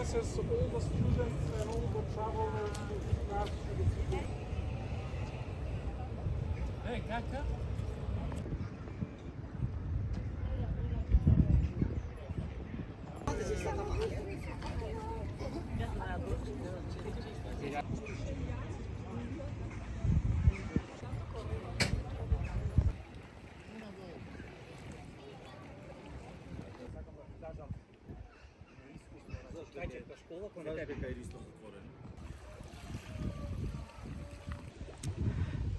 says all the students and all the travelers who pass through the city. Hey, Kaka.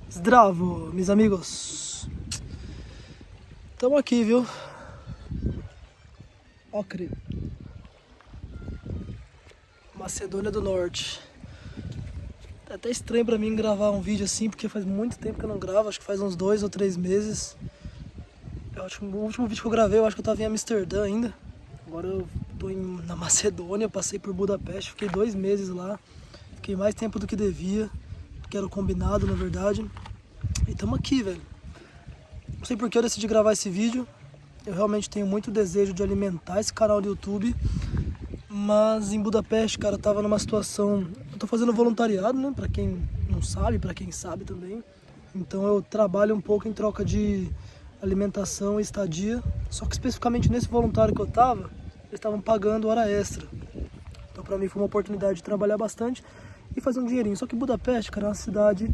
Zdravo, meus amigos. Estamos aqui, viu? Acre, Macedônia do Norte. É até estranho pra mim gravar um vídeo assim, porque faz muito tempo que eu não gravo. Acho que faz uns 2 ou 3 meses. Eu acho que o último vídeo que eu gravei, eu acho que eu tava em Amsterdã ainda. Agora eu tô na Macedônia, passei por Budapeste, fiquei 2 meses lá. Fiquei mais tempo do que devia, que era o combinado, na verdade. E tamo aqui, velho. Não sei por que eu decidi gravar esse vídeo. Eu realmente tenho muito desejo de alimentar esse canal do YouTube. Mas em Budapeste, cara, eu tava numa situação... Eu tô fazendo voluntariado, né? Pra quem não sabe, pra quem sabe também. Então eu trabalho um pouco em troca de alimentação e estadia. Só que especificamente nesse voluntário que eu tava, eles estavam pagando hora extra. Então pra mim foi uma oportunidade de trabalhar bastante e fazer um dinheirinho. Só que Budapeste, cara, é uma cidade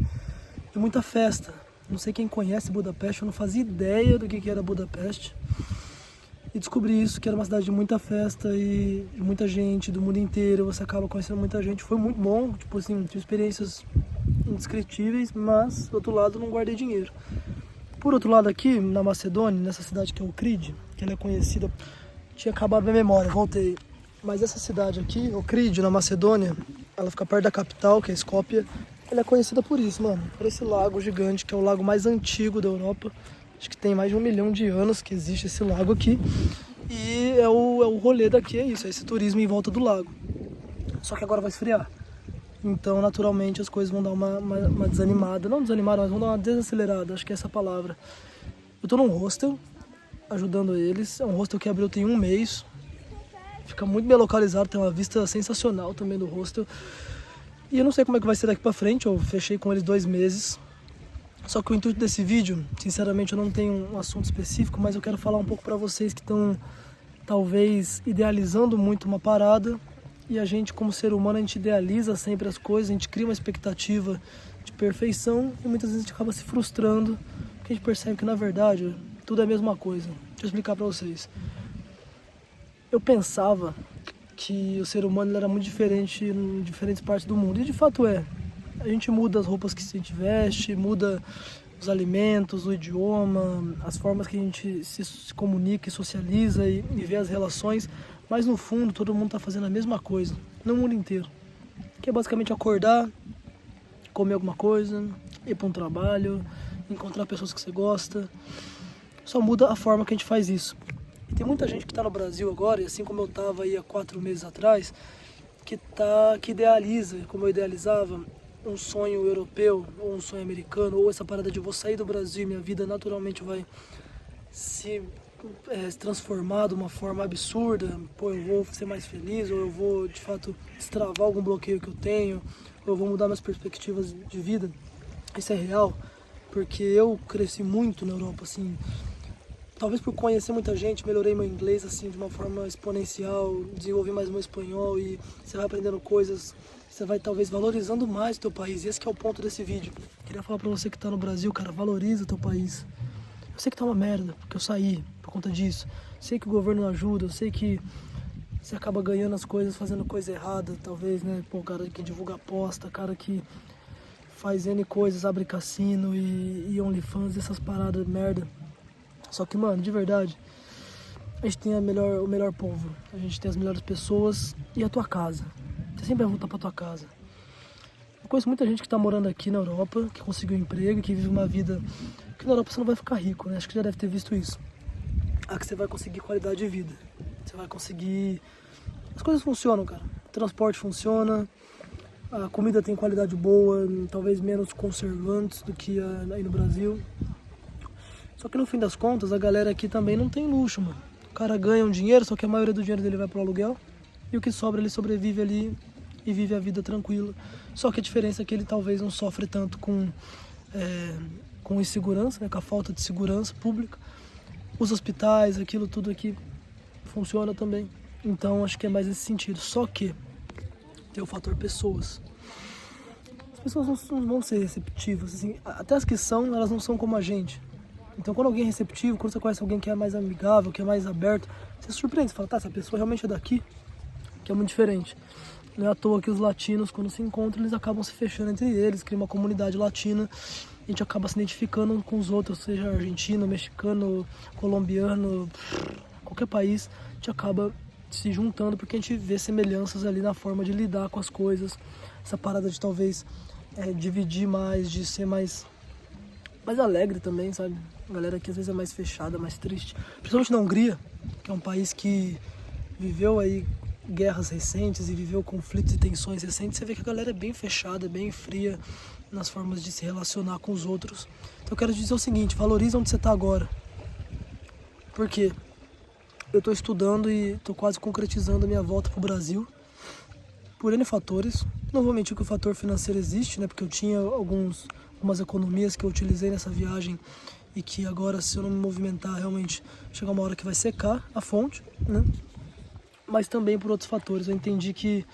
de muita festa. Não sei quem conhece Budapeste, eu não fazia ideia do que era Budapeste. E descobri isso, que era uma cidade de muita festa e muita gente do mundo inteiro. Você acaba conhecendo muita gente. Foi muito bom, tipo assim, tive experiências indescritíveis, mas do outro lado não guardei dinheiro. Por outro lado aqui, na Macedônia, nessa cidade que é Ohrid, que ela é conhecida... Tinha acabado minha memória, voltei. Mas essa cidade aqui, Ohrid, na Macedônia, ela fica perto da capital, que é Skopje. Ela é conhecida por isso, mano, por esse lago gigante, que é o lago mais antigo da Europa. Acho que tem mais de 1 milhão de anos que existe esse lago aqui. E é o rolê daqui, é isso, é esse turismo em volta do lago. Só que agora vai esfriar. Então, naturalmente, as coisas vão dar uma desanimada. Não desanimada, mas vão dar uma desacelerada, acho que é essa a palavra. Eu tô num hostel, ajudando eles. É um hostel que abriu tem 1 mês. Fica muito bem localizado, tem uma vista sensacional também do hostel. E eu não sei como é que vai ser daqui pra frente, eu fechei com eles 2 meses. Só que o intuito desse vídeo, sinceramente eu não tenho um assunto específico, mas eu quero falar um pouco pra vocês que estão talvez idealizando muito uma parada. E a gente, como ser humano, a gente idealiza sempre as coisas, a gente cria uma expectativa de perfeição e muitas vezes a gente acaba se frustrando, porque a gente percebe que na verdade tudo é a mesma coisa. Deixa eu explicar pra vocês. Eu pensava que o ser humano era muito diferente em diferentes partes do mundo. E de fato é. A gente muda as roupas que a gente veste, muda os alimentos, o idioma, as formas que a gente se comunica e socializa e vê as relações. Mas no fundo todo mundo está fazendo a mesma coisa, no mundo inteiro. Que é basicamente acordar, comer alguma coisa, ir para um trabalho, encontrar pessoas que você gosta. Só muda a forma que a gente faz isso. E tem muita gente que está no Brasil agora, e assim como eu estava aí há 4 meses atrás, que idealiza, como eu idealizava, um sonho europeu, ou um sonho americano, ou essa parada de vou sair do Brasil e minha vida naturalmente vai se transformar de uma forma absurda, pô, eu vou ser mais feliz, ou eu vou de fato destravar algum bloqueio que eu tenho, ou eu vou mudar minhas perspectivas de vida. Isso é real, porque eu cresci muito na Europa, assim. Talvez por conhecer muita gente, melhorei meu inglês assim de uma forma exponencial, desenvolvi mais meu espanhol e você vai aprendendo coisas, você vai talvez valorizando mais o teu país. E esse que é o ponto desse vídeo. Queria falar pra você que tá no Brasil, cara, valoriza o teu país. Eu sei que tá uma merda, porque eu saí por conta disso. Sei que o governo não ajuda, eu sei que você acaba ganhando as coisas fazendo coisa errada, talvez, né? Pô, cara que divulga aposta, cara que faz N coisas, abre cassino e OnlyFans, essas paradas merda. Só que, mano, de verdade, a gente tem o melhor povo, a gente tem as melhores pessoas e a tua casa. Você sempre vai voltar pra tua casa. Eu conheço muita gente que tá morando aqui na Europa, que conseguiu emprego, que vive uma vida... Porque na Europa você não vai ficar rico, né? Acho que já deve ter visto isso. Aqui você vai conseguir qualidade de vida. Você vai conseguir... As coisas funcionam, cara. O transporte funciona, a comida tem qualidade boa, talvez menos conservantes do que aí no Brasil. Só que no fim das contas, a galera aqui também não tem luxo, mano. O cara ganha um dinheiro, só que a maioria do dinheiro dele vai pro aluguel. e o que sobra ele sobrevive ali e vive a vida tranquila. Só que a diferença é que ele talvez não sofre tanto com insegurança, né, com a falta de segurança pública. Os hospitais, aquilo tudo aqui funciona também. Então acho que é mais nesse sentido. Só que tem o fator pessoas. As pessoas não vão ser receptivas, assim, até as que são, elas não são como a gente. Então quando alguém é receptivo, quando você conhece alguém que é mais amigável, que é mais aberto, você se surpreende, você fala, tá, essa pessoa realmente é daqui, que é muito diferente. Não é à toa que os latinos, quando se encontram, eles acabam se fechando entre eles, criam uma comunidade latina, a gente acaba se identificando com os outros, seja argentino, mexicano, colombiano, qualquer país, a gente acaba se juntando porque a gente vê semelhanças ali na forma de lidar com as coisas, essa parada de talvez dividir mais, de ser mais alegre também, sabe? A galera que às vezes é mais fechada, mais triste, principalmente na Hungria, que é um país que viveu aí guerras recentes e viveu conflitos e tensões recentes, você vê que a galera é bem fechada, bem fria nas formas de se relacionar com os outros. Então eu quero te dizer o seguinte, valoriza onde você está agora. Por quê? Eu estou estudando e estou quase concretizando a minha volta para o Brasil por N fatores. Não vou mentir que o fator financeiro existe, né? Porque eu tinha algumas economias que eu utilizei nessa viagem e que agora, se eu não me movimentar, realmente chega uma hora que vai secar a fonte, né? Mas também por outros fatores. Eu entendi que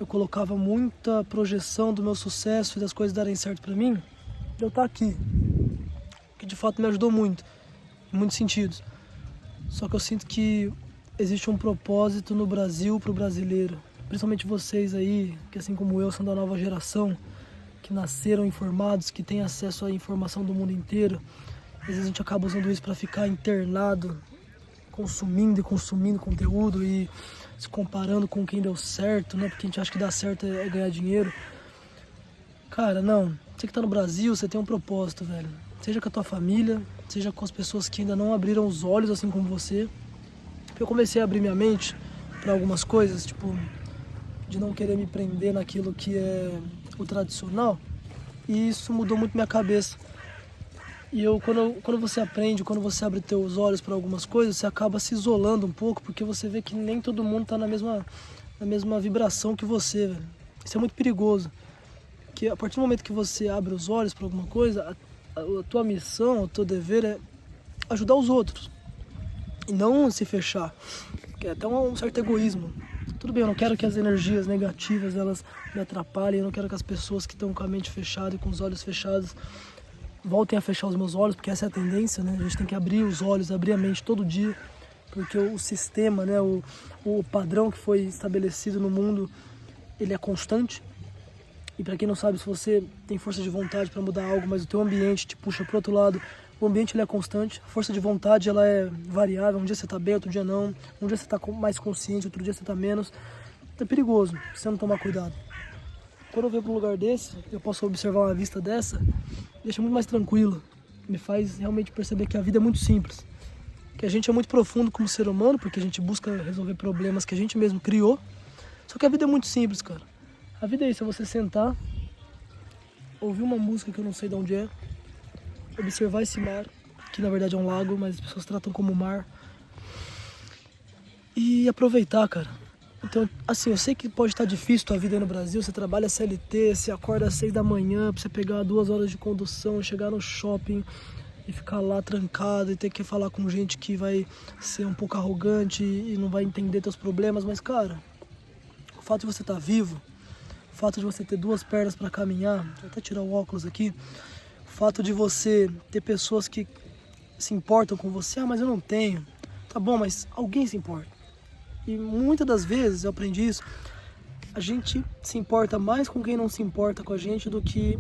eu colocava muita projeção do meu sucesso e das coisas darem certo para mim, de eu estar aqui, que de fato me ajudou muito, em muitos sentidos. Só que eu sinto que existe um propósito no Brasil para o brasileiro, principalmente vocês aí, que assim como eu são da nova geração, que nasceram informados, que têm acesso à informação do mundo inteiro. Às vezes a gente acaba usando isso para ficar internado, consumindo e consumindo conteúdo e se comparando com quem deu certo, né? Porque a gente acha que dar certo é ganhar dinheiro. Cara, não. Você que tá no Brasil, você tem um propósito, velho. Seja com a tua família, seja com as pessoas que ainda não abriram os olhos, assim como você. Eu comecei a abrir minha mente para algumas coisas, tipo, de não querer me prender naquilo que é o tradicional. E isso mudou muito minha cabeça. E quando você aprende, quando você abre teus olhos para algumas coisas, você acaba se isolando um pouco, porque você vê que nem todo mundo tá na mesma vibração que você, velho. Isso é muito perigoso. Que a partir do momento que você abre os olhos para alguma coisa, a tua missão, o teu dever é ajudar os outros. E não se fechar. Que é até um certo egoísmo. Tudo bem, eu não quero que as energias negativas elas me atrapalhem, eu não quero que as pessoas que estão com a mente fechada e com os olhos fechados voltem a fechar os meus olhos, porque essa é a tendência, né? A gente tem que abrir os olhos, abrir a mente todo dia, porque o sistema, né? O padrão que foi estabelecido no mundo, ele é constante. E para quem não sabe, se você tem força de vontade para mudar algo, mas o teu ambiente te puxa para outro lado, o ambiente ele é constante. A força de vontade ela é variável, um dia você está bem, outro dia não. Um dia você está mais consciente, outro dia você está menos. É perigoso se você não tomar cuidado. Quando eu venho para um lugar desse, eu posso observar uma vista dessa, deixa muito mais tranquilo. Me faz realmente perceber que a vida é muito simples. Que a gente é muito profundo como ser humano, porque a gente busca resolver problemas que a gente mesmo criou. Só que a vida é muito simples, cara. A vida é isso, é você sentar, ouvir uma música que eu não sei de onde é, observar esse mar, que na verdade é um lago, mas as pessoas tratam como mar, e aproveitar, cara. Então, assim, eu sei que pode estar difícil a tua vida aí no Brasil, você trabalha CLT, você acorda às 6 da manhã pra você pegar 2 horas de condução, chegar no shopping e ficar lá trancado e ter que falar com gente que vai ser um pouco arrogante e não vai entender teus problemas, mas, cara, o fato de você estar vivo, o fato de você ter 2 pernas para caminhar, vou até tirar o óculos aqui, o fato de você ter pessoas que se importam com você, mas eu não tenho, tá bom, mas alguém se importa. E muitas das vezes, eu aprendi isso, a gente se importa mais com quem não se importa com a gente do que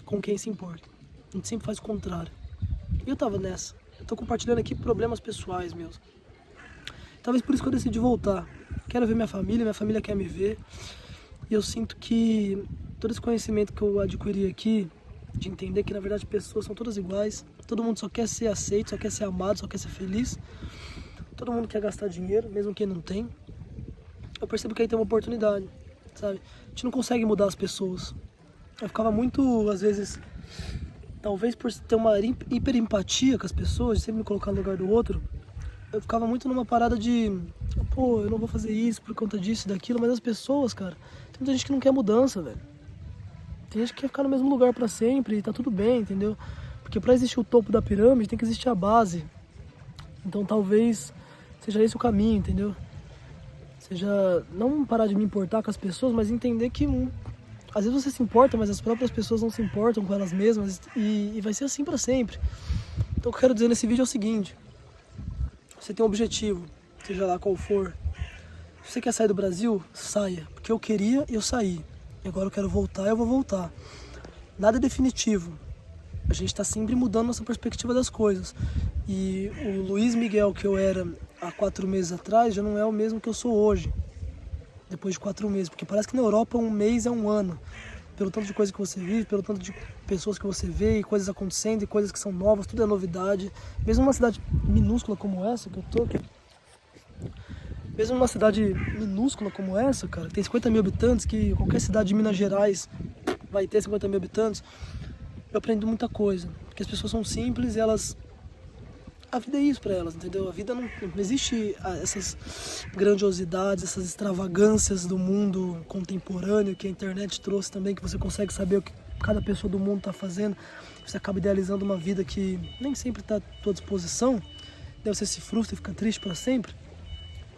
com quem se importa. A gente sempre faz o contrário. E eu tava nessa. Eu tô compartilhando aqui problemas pessoais meus. Talvez por isso que eu decidi voltar. Quero ver minha família quer me ver. E eu sinto que todo esse conhecimento que eu adquiri aqui, de entender que na verdade pessoas são todas iguais, todo mundo só quer ser aceito, só quer ser amado, só quer ser feliz. Todo mundo quer gastar dinheiro, mesmo quem não tem. Eu percebo que aí tem uma oportunidade, sabe? A gente não consegue mudar as pessoas. Eu ficava muito, às vezes, talvez por ter uma hiper empatia com as pessoas, de sempre me colocar no lugar do outro, eu ficava muito numa parada de pô, eu não vou fazer isso por conta disso e daquilo, mas as pessoas, cara, tem muita gente que não quer mudança, velho. Tem gente que quer ficar no mesmo lugar pra sempre e tá tudo bem, entendeu? Porque pra existir o topo da pirâmide tem que existir a base. Então talvez seja esse o caminho, entendeu? Seja não parar de me importar com as pessoas, mas entender que às vezes você se importa, mas as próprias pessoas não se importam com elas mesmas e vai ser assim pra sempre. Então o que eu quero dizer nesse vídeo é o seguinte: você tem um objetivo, seja lá qual for. Se você quer sair do Brasil, saia. Porque eu queria e eu saí. E agora eu quero voltar, eu vou voltar. Nada é definitivo. A gente está sempre mudando nossa perspectiva das coisas. E o Luiz Miguel que eu era há 4 meses atrás já não é o mesmo que eu sou hoje. Depois de 4 meses. Porque parece que na Europa um mês é um ano. Pelo tanto de coisa que você vive, pelo tanto de pessoas que você vê, e coisas acontecendo, e coisas que são novas, tudo é novidade. Mesmo numa cidade minúscula como essa que eu tô, mesmo numa cidade minúscula como essa, cara, que tem 50 mil habitantes, que qualquer cidade de Minas Gerais vai ter 50 mil habitantes, eu aprendo muita coisa. Porque as pessoas são simples e elas... A vida é isso pra elas, entendeu? A vida não existe essas grandiosidades, essas extravagâncias do mundo contemporâneo que a internet trouxe também, que você consegue saber o que cada pessoa do mundo tá fazendo. Você acaba idealizando uma vida que nem sempre tá à tua disposição, daí você se frustra e fica triste pra sempre.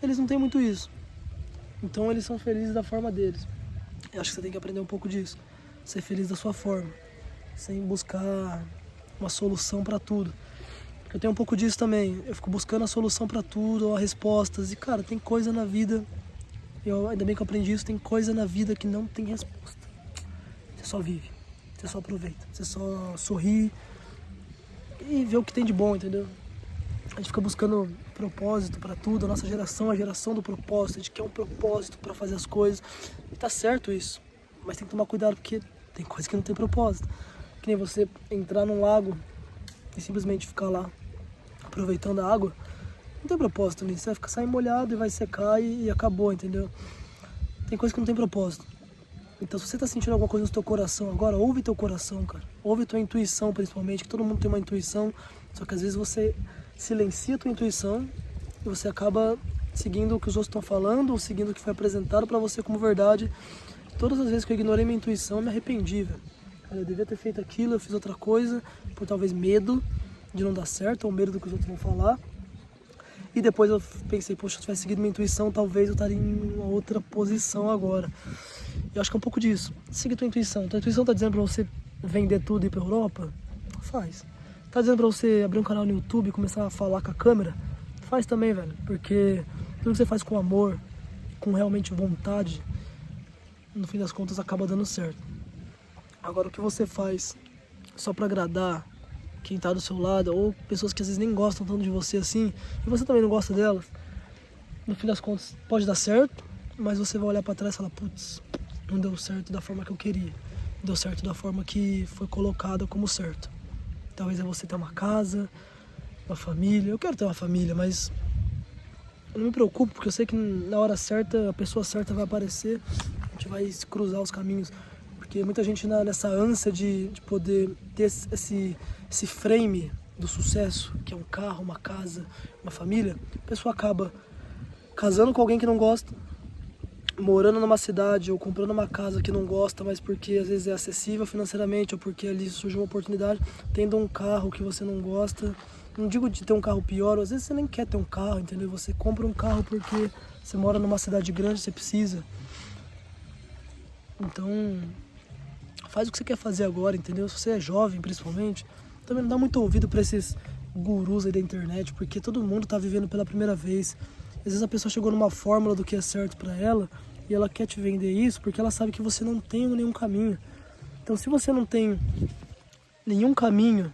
Eles não têm muito isso. Então eles são felizes da forma deles. Eu acho que você tem que aprender um pouco disso. Ser feliz da sua forma, sem buscar uma solução pra tudo. Eu tenho um pouco disso também. Eu fico buscando a solução pra tudo, ou respostas. E, cara, tem coisa na vida... ainda bem que eu aprendi isso. Tem coisa na vida que não tem resposta. Você só vive. Você só aproveita. Você só sorri e vê o que tem de bom, entendeu? A gente fica buscando propósito pra tudo. A nossa geração é a geração do propósito. A gente quer um propósito pra fazer as coisas. E tá certo isso. Mas tem que tomar cuidado porque tem coisa que não tem propósito. Que nem você entrar num lago e simplesmente ficar lá aproveitando a água, não tem propósito nisso. Você vai ficar saindo molhado e vai secar e acabou, entendeu? Tem coisa que não tem propósito. Então se você tá sentindo alguma coisa no teu coração agora, ouve teu coração, cara. Ouve tua intuição, principalmente, que todo mundo tem uma intuição, só que às vezes você silencia a tua intuição e você acaba seguindo o que os outros estão falando ou seguindo o que foi apresentado pra você como verdade. Todas as vezes que eu ignorei minha intuição, eu me arrependi, velho. Eu devia ter feito aquilo, eu fiz outra coisa, por talvez medo de não dar certo, ou medo do que os outros vão falar. E depois eu pensei, poxa, se eu tivesse seguido minha intuição, talvez eu estaria em uma outra posição agora. Eu acho que é um pouco disso. Siga tua intuição. Tua intuição tá dizendo pra você vender tudo e ir pra Europa? Faz. Tá dizendo pra você abrir um canal no YouTube e começar a falar com a câmera? Faz também, velho. Porque tudo que você faz com amor, com realmente vontade, no fim das contas acaba dando certo. Agora, o que você faz só pra agradar quem tá do seu lado, ou pessoas que às vezes nem gostam tanto de você assim, e você também não gosta delas, no fim das contas pode dar certo, mas você vai olhar pra trás e falar, putz, não deu certo da forma que eu queria, deu certo da forma que foi colocada como certo. Talvez é você ter uma casa, uma família. Eu quero ter uma família, mas eu não me preocupo, porque eu sei que na hora certa, a pessoa certa vai aparecer, a gente vai cruzar os caminhos. Porque muita gente nessa ânsia de poder ter esse frame do sucesso, que é um carro, uma casa, uma família, a pessoa acaba casando com alguém que não gosta, morando numa cidade ou comprando uma casa que não gosta, mas porque às vezes é acessível financeiramente ou porque ali surgiu uma oportunidade, tendo um carro que você não gosta. Não digo de ter um carro pior, às vezes você nem quer ter um carro, entendeu? Você compra um carro porque você mora numa cidade grande, você precisa. Então, faz o que você quer fazer agora, entendeu? Se você é jovem, principalmente, também não dá muito ouvido pra esses gurus aí da internet, porque todo mundo tá vivendo pela primeira vez. Às vezes a pessoa chegou numa fórmula do que é certo pra ela e ela quer te vender isso porque ela sabe que você não tem nenhum caminho. Então, se você não tem nenhum caminho,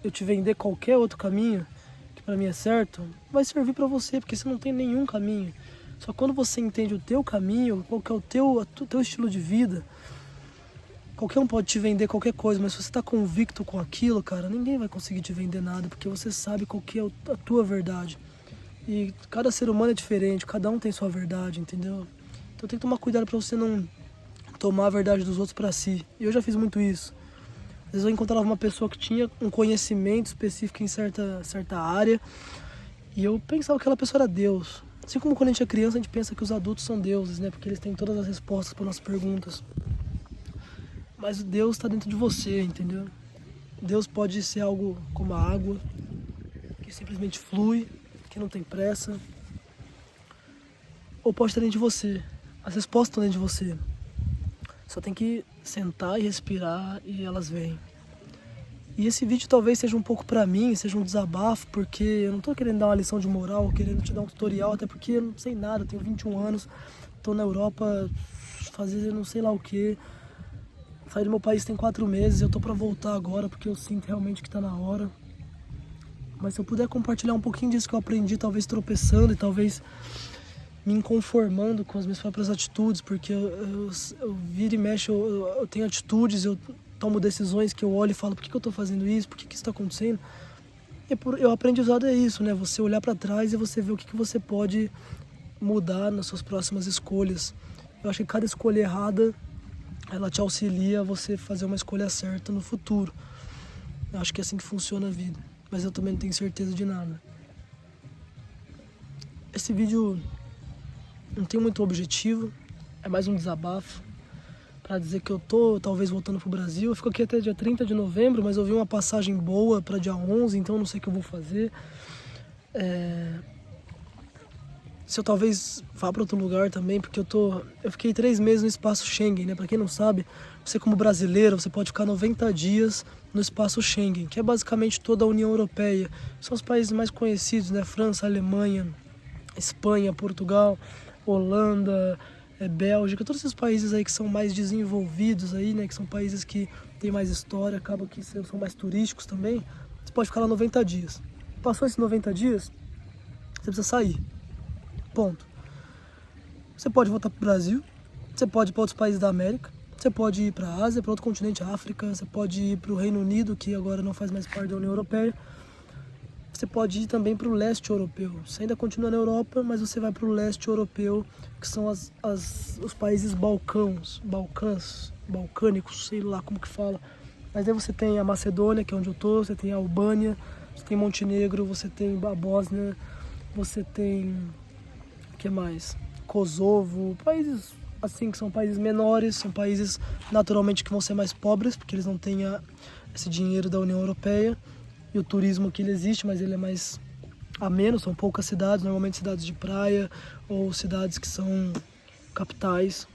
eu te vender qualquer outro caminho, que pra mim é certo, vai servir pra você, porque você não tem nenhum caminho. Só quando você entende o teu caminho, qual que é o teu estilo de vida, qualquer um pode te vender qualquer coisa, mas se você tá convicto com aquilo, cara, ninguém vai conseguir te vender nada, porque você sabe qual que é a tua verdade. E cada ser humano é diferente, cada um tem sua verdade, entendeu? Então tem que tomar cuidado pra você não tomar a verdade dos outros pra si. E eu já fiz muito isso. Às vezes eu encontrava uma pessoa que tinha um conhecimento específico em certa área E eu pensava que aquela pessoa era Deus. Assim como quando a gente é criança, a gente pensa que os adultos são deuses, né? Porque eles têm todas as respostas para nossas perguntas. Mas Deus está dentro de você, entendeu? Deus pode ser algo como a água, que simplesmente flui, que não tem pressa. Ou pode estar dentro de você. As respostas estão dentro de você. Só tem que sentar e respirar e elas vêm. E esse vídeo talvez seja um pouco pra mim, seja um desabafo, porque eu não tô querendo dar uma lição de moral, querendo te dar um tutorial, até porque eu não sei nada, eu tenho 21 anos, tô na Europa fazendo não sei lá o que. Saí do meu país tem 4 meses, eu tô pra voltar agora, porque eu sinto realmente que tá na hora. Mas se eu puder compartilhar um pouquinho disso que eu aprendi, talvez tropeçando e talvez me inconformando com as minhas próprias atitudes, porque eu viro e mexo, eu tenho atitudes, eu tomo decisões que eu olho e falo, por que eu tô fazendo isso, por que isso tá acontecendo? E o aprendizado é isso, né? Você olhar para trás e você ver o que você pode mudar nas suas próximas escolhas. Eu acho que cada escolha errada, ela te auxilia a você fazer uma escolha certa no futuro. Eu acho que é assim que funciona a vida, mas eu também não tenho certeza de nada. Esse vídeo não tem muito objetivo, é mais um desabafo para dizer que eu tô talvez voltando pro Brasil. Eu fico aqui até dia 30 de novembro, mas eu vi uma passagem boa para dia 11, então não sei o que eu vou fazer. Se eu talvez vá para outro lugar também, porque eu fiquei 3 meses no espaço Schengen, né? Para quem não sabe, você como brasileiro, você pode ficar 90 dias no espaço Schengen, que é basicamente toda a União Europeia. São os países mais conhecidos, né? França, Alemanha, Espanha, Portugal, Holanda, Bélgica, todos esses países aí que são mais desenvolvidos aí, né, que são países que têm mais história, acabam que são mais turísticos também. Você pode ficar lá 90 dias. Passou esses 90 dias, você precisa sair. Ponto. Você pode voltar para o Brasil, você pode ir para outros países da América, você pode ir para a Ásia, para outro continente, África, você pode ir para o Reino Unido, que agora não faz mais parte da União Europeia. Você pode ir também para o leste europeu. Você ainda continua na Europa, mas você vai para o leste europeu, que são os países balcânicos, sei lá como que fala. Mas aí você tem a Macedônia, que é onde eu tô, você tem a Albânia, você tem Montenegro, você tem a Bósnia, você tem, o que mais? Kosovo, países assim que são países menores, são países naturalmente que vão ser mais pobres, porque eles não têm esse dinheiro da União Europeia. E o turismo que ele existe, mas ele é mais ameno, são poucas cidades, normalmente cidades de praia ou cidades que são capitais.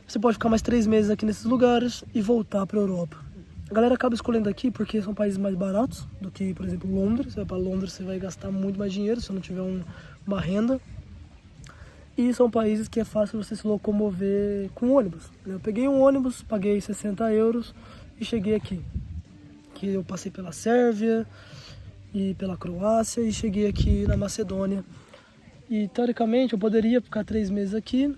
Você pode ficar mais 3 meses aqui nesses lugares e voltar para a Europa. A galera acaba escolhendo aqui porque são países mais baratos do que, por exemplo, Londres. Você vai para Londres, você vai gastar muito mais dinheiro se não tiver uma renda. E são países que é fácil você se locomover com ônibus. Eu peguei um ônibus, paguei 60 euros e cheguei aqui. Que eu passei pela Sérvia e pela Croácia e cheguei aqui na Macedônia. E teoricamente eu poderia ficar 3 meses aqui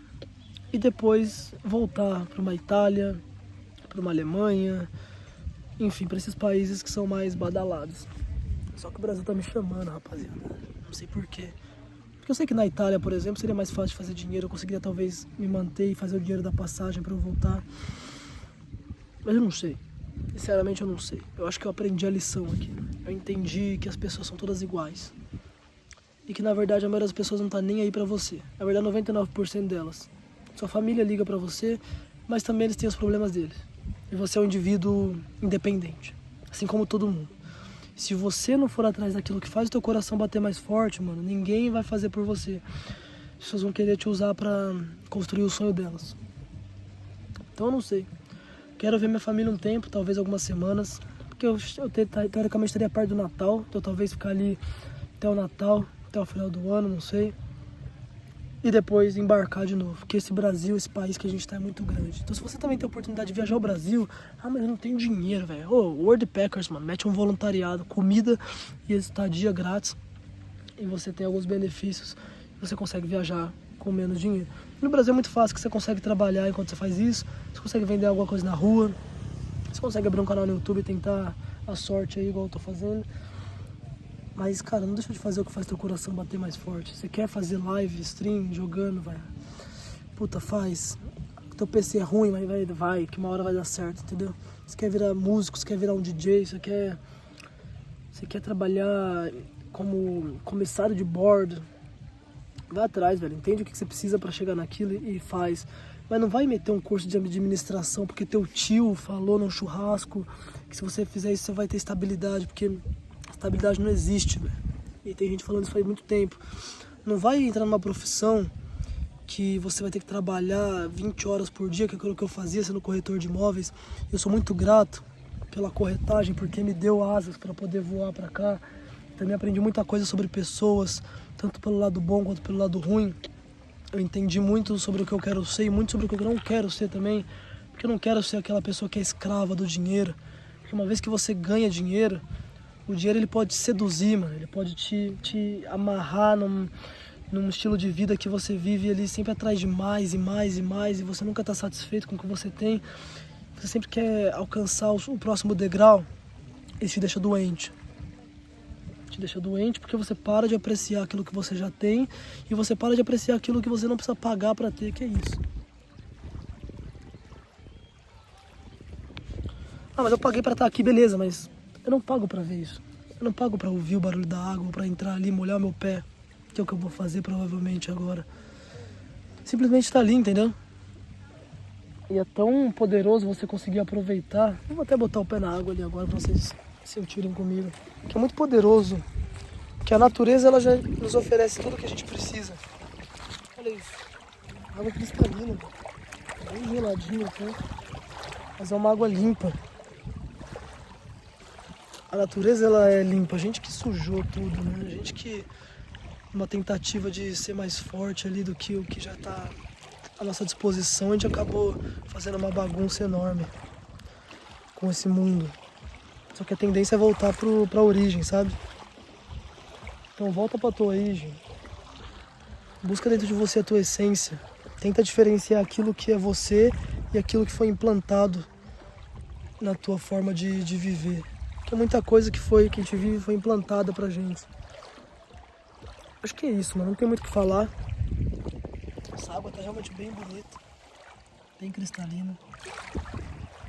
e depois voltar para uma Itália, para uma Alemanha, enfim, para esses países que são mais badalados. Só que o Brasil tá me chamando, rapaziada. Não sei porquê. Porque eu sei que na Itália, por exemplo, seria mais fácil de fazer dinheiro. Eu conseguiria talvez me manter e fazer o dinheiro da passagem para eu voltar. Mas eu não sei. Sinceramente eu não sei. Eu acho que eu aprendi a lição aqui. Eu entendi que as pessoas são todas iguais. E que na verdade a maioria das pessoas não tá nem aí pra você. Na verdade 99% delas. Sua família liga pra você, mas também eles têm os problemas deles. E você é um indivíduo independente. Assim como todo mundo. Se você não for atrás daquilo que faz o teu coração bater mais forte, mano, ninguém vai fazer por você. As pessoas vão querer te usar pra construir o sonho delas. Então eu não sei. Quero ver minha família um tempo, talvez algumas semanas, porque eu teoricamente estaria perto do Natal, então talvez ficar ali até o Natal, até o final do ano, não sei. E depois embarcar de novo, porque esse Brasil, esse país que a gente está é muito grande. Então se você também tem a oportunidade de viajar ao Brasil, mas eu não tenho dinheiro, velho. World Packers, mano, mete um voluntariado, comida e estadia grátis. E você tem alguns benefícios, você consegue viajar com menos dinheiro. No Brasil é muito fácil, que você consegue trabalhar enquanto você faz isso, você consegue vender alguma coisa na rua, você consegue abrir um canal no YouTube e tentar a sorte aí, igual eu tô fazendo. Mas, cara, não deixa de fazer o que faz teu coração bater mais forte. Você quer fazer live, stream, jogando, vai. Puta, faz. Teu PC é ruim, mas vai, que uma hora vai dar certo, entendeu? Você quer virar músico, você quer virar um DJ, você quer trabalhar como comissário de bordo. Vai atrás, velho. Entende o que você precisa pra chegar naquilo e faz. Mas não vai meter um curso de administração porque teu tio falou num churrasco que se você fizer isso você vai ter estabilidade, porque estabilidade não existe, velho. E tem gente falando isso faz muito tempo. Não vai entrar numa profissão que você vai ter que trabalhar 20 horas por dia, que é aquilo que eu fazia sendo corretor de imóveis. Eu sou muito grato pela corretagem, porque me deu asas para poder voar para cá. Também aprendi muita coisa sobre pessoas, tanto pelo lado bom quanto pelo lado ruim. Eu entendi muito sobre o que eu quero ser e muito sobre o que eu não quero ser também. Porque eu não quero ser aquela pessoa que é escrava do dinheiro. Porque uma vez que você ganha dinheiro, o dinheiro ele pode te seduzir, mano. Ele pode te amarrar num estilo de vida que você vive ali sempre atrás de mais e mais e mais. E você nunca está satisfeito com o que você tem. Você sempre quer alcançar o próximo degrau. Isso te deixa doente. Te deixa doente porque você para de apreciar aquilo que você já tem e você para de apreciar aquilo que você não precisa pagar para ter, que é isso. Ah, mas eu paguei para estar aqui, beleza, mas eu não pago para ver isso. Eu não pago para ouvir o barulho da água, para entrar ali, molhar o meu pé, que é o que eu vou fazer provavelmente agora. Simplesmente estar ali, entendeu? E é tão poderoso você conseguir aproveitar. Eu vou até botar o pé na água ali agora para vocês sentirem comigo. Que é muito poderoso. Que a natureza ela já nos oferece tudo o que a gente precisa. Olha isso. Água cristalina. Bem geladinha até. Mas é uma água limpa. A natureza ela é limpa. A gente que sujou tudo, né? A gente que uma tentativa de ser mais forte ali do que o que já está à nossa disposição, a gente acabou fazendo uma bagunça enorme com esse mundo. Só que a tendência é voltar pra origem, sabe? Então volta pra tua origem. Busca dentro de você a tua essência. Tenta diferenciar aquilo que é você e aquilo que foi implantado na tua forma de viver. Porque muita coisa que a gente vive foi implantada pra gente. Acho que é isso, mano. Não tem muito o que falar. Essa água tá realmente bem bonita. Bem cristalina.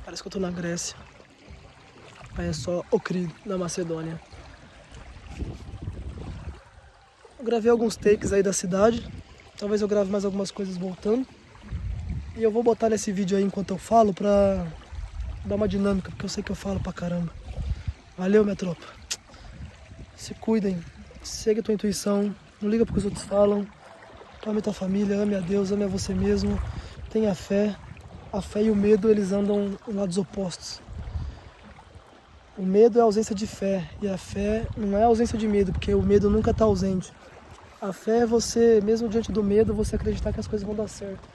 Parece que eu tô na Grécia. Aí é só Ohrid, na Macedônia. Eu gravei alguns takes aí da cidade. Talvez eu grave mais algumas coisas voltando. E eu vou botar nesse vídeo aí enquanto eu falo pra dar uma dinâmica, porque eu sei que eu falo pra caramba. Valeu, minha tropa. Se cuidem. Segue a tua intuição. Não liga pro que os outros falam. Ame tua família, ame a Deus, ame a você mesmo. Tenha fé. A fé e o medo, eles andam em lados opostos. O medo é a ausência de fé, e a fé não é a ausência de medo, porque o medo nunca está ausente. A fé é você, mesmo diante do medo, você acreditar que as coisas vão dar certo.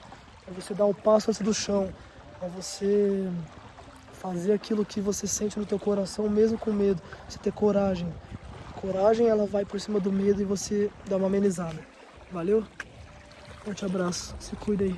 É você dar um passo antes do chão. É você fazer aquilo que você sente no teu coração, mesmo com medo. Você ter coragem. Coragem, ela vai por cima do medo e você dá uma amenizada. Valeu? Forte abraço. Se cuida aí.